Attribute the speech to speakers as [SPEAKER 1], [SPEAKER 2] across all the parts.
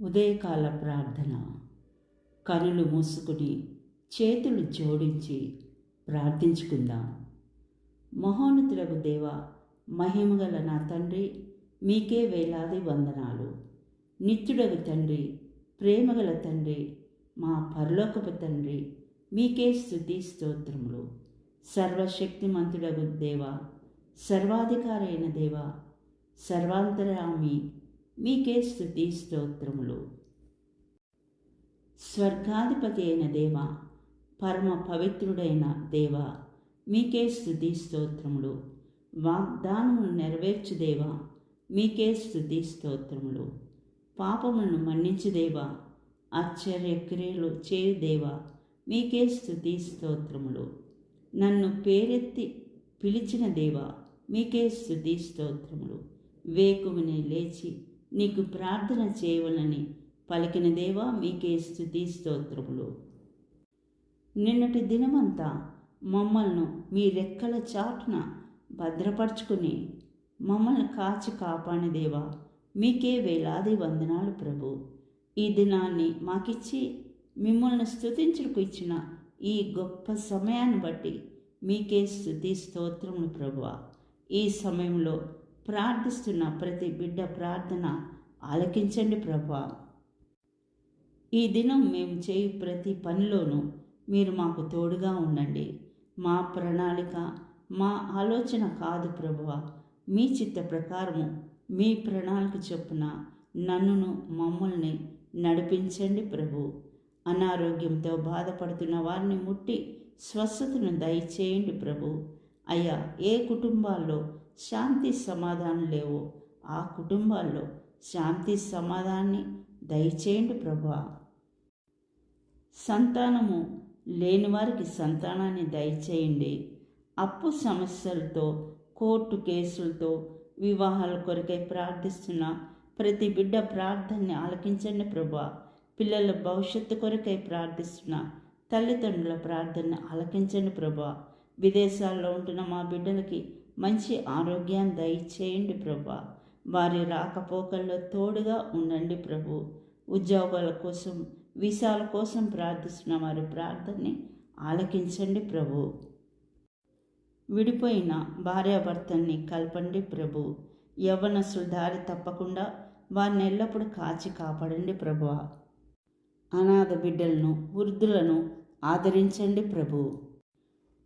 [SPEAKER 1] ఉదయకాల ప్రార్థన. కనులు మూసుకుని చేతులు జోడించి ప్రార్థించుకుందాం. మహోన్నతులకు దేవ, మహిమగల నా తండ్రి, మీకే వేలాది వందనాలు. నిత్యుడగు తండ్రి, ప్రేమగల తండ్రి, మా పరలోకపు తండ్రి, మీకే స్తుతి స్తోత్రములు. సర్వశక్తిమంతుడగు దేవ, సర్వాధికారి అయిన దేవ, సర్వాంతరామి, మీకే స్తుతి స్తోత్రములు. స్వర్గాధిపతి అయిన దేవ, పరమ పవిత్రుడైన దేవ, మీకే స్తుతి స్తోత్రములు. వాగ్దానమును నెరవేర్చు దేవ, మీకే స్తుతి స్తోత్రములు. పాపములను మన్నించు దేవ, ఆశ్చర్య క్రియలు చేయు దేవ, మీకే స్తుతి స్తోత్రములు. నన్ను పేరెత్తి పిలిచిన దేవ, మీకే స్తుతి స్తోత్రములు. వేకువని లేచి నీకు ప్రార్థన చేయవలని పలికిన దేవా, మీకే స్తుతి స్తోత్రములు. నిన్నటి దినమంతా మమ్మల్ని మీ రెక్కల చాటున భద్రపరుచుకుని మమ్మల్ని కాచి కాపాడిన దేవా, మీకే వేలాది వందనాలు ప్రభు. ఈ దినాన్ని మాకిచ్చి మిమ్మల్ని స్తుతించుటకు ఇచ్చిన ఈ గొప్ప సమయాన్ని బట్టి మీకే స్తుతి స్తోత్రములు ప్రభువా. ఈ సమయంలో ప్రార్థిస్తున్న ప్రతి బిడ్డ ప్రార్థన ఆలకించండి ప్రభా. ఈ దినం మేము చేయు ప్రతి పనిలోనూ మీరు మాకు తోడుగా ఉండండి. మా ప్రణాళిక, మా ఆలోచన కాదు ప్రభువా, మీ చిత్త ప్రకారము మీ ప్రణాళిక చొప్పున నన్నును మమ్మల్ని నడిపించండి ప్రభు. అనారోగ్యంతో బాధపడుతున్న వారిని ముట్టి స్వస్థతను దయచేయండి ప్రభు. అయ్యా, ఏ కుటుంబాల్లో శాంతి సమాధానం లేవో ఆ కుటుంబాల్లో శాంతి సమాధానాన్ని దయచేయండి ప్రభా. సంతానము లేని వారికి సంతానాన్ని దయచేయండి. అప్పు సమస్యలతో, కోర్టు కేసులతో, వివాహాల కొరకై ప్రార్థిస్తున్న ప్రతి బిడ్డ ప్రార్థనని ఆలకించండి ప్రభా. పిల్లల భవిష్యత్తు కొరకై ప్రార్థిస్తున్న తల్లిదండ్రుల ప్రార్థనని ఆలకించండి ప్రభా. విదేశాల్లో ఉంటున్న మా బిడ్డలకి మంచి ఆరోగ్యాన్ని దయచేయండి ప్రభా. వారి రాకపోకల్లో తోడుగా ఉండండి ప్రభు. ఉద్యోగాల కోసం, వీసాల కోసం ప్రార్థిస్తున్న వారి ప్రార్థనని ఆలకించండి ప్రభు. విడిపోయిన భార్యాభర్తల్ని కలపండి ప్రభు. యవ్వనస్తులు దారి తప్పకుండా వారిని ఎల్లప్పుడూ కాచి కాపాడండి ప్రభు. అనాథ బిడ్డలను, వృద్ధులను ఆదరించండి ప్రభు.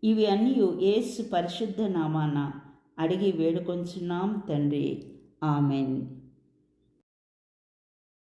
[SPEAKER 1] ఇవి అన్నీ యేసు పరిశుద్ధ నామాన అడిగి వేడుకొంచున్నాం తండ్రి. ఆమెన్.